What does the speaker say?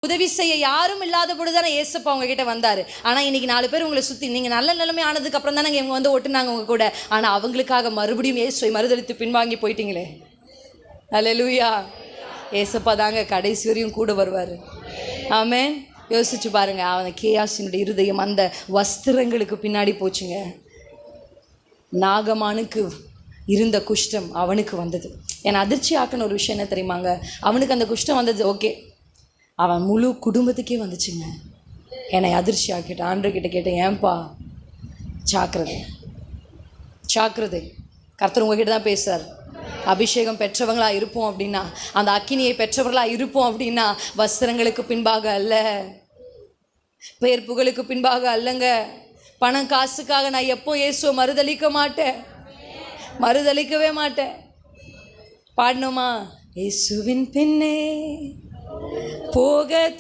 உதவி செய்ய யாரும் இல்லாத பொழுதுதானே ஏசப்பா உங்ககிட்ட வந்தார். ஆனால் இன்னைக்கு 4 பேர் உங்களை சுற்றி நீங்கள் நல்ல நிலைமை ஆனதுக்கு அப்புறம் தானே இவங்க வந்து ஒட்டுனாங்க உங்க கூட. ஆனால் அவங்களுக்காக மறுபடியும் இயேசுவை மறுதலித்து பின்வாங்கி போயிட்டீங்களே. அல்லேலூயா. ஏசப்பா தாங்க கடைசி வரையும் கூட வருவார். ஆமென். யோசிச்சு பாருங்க, அவன் கேயாசினுடைய இருதயம் அந்த வஸ்திரங்களுக்கு பின்னாடி போச்சுங்க. நாகமானுக்கு இருந்த குஷ்டம் அவனுக்கு வந்தது. என்னை அதிர்ச்சி ஆக்கின ஒரு விஷயம் என்ன தெரியுமாங்க, அவனுக்கு அந்த குஷ்டம் வந்தது ஓகே, அவன் முழு குடும்பத்துக்கே வந்துச்சுங்க. என்னை அதிர்ச்சி ஆக்கிட்டான். ஆண்டவர்கிட்ட கேட்டேன், ஏன்பா? ஜாக்கிரதை ஜாக்கிரதை, கர்த்தர் உங்ககிட்ட தான் பேசுறார். அபிஷேகம் பெற்றவங்களா இருப்போம் அப்படின்னா, அந்த அக்கினியை பெற்றவர்களா இருப்போம் அப்படின்னா, வஸ்திரங்களுக்கு பின்பாக அல்ல, பேர் புகழுக்கு பின்பாக அல்லங்க. பணம் காசுக்காக நான் எப்போ இயேசுவை மறுதலிக்க மாட்டேன், மறுதலிக்கவே மாட்டேன். பாடணுமா? இயேசுவின் பின்னே போக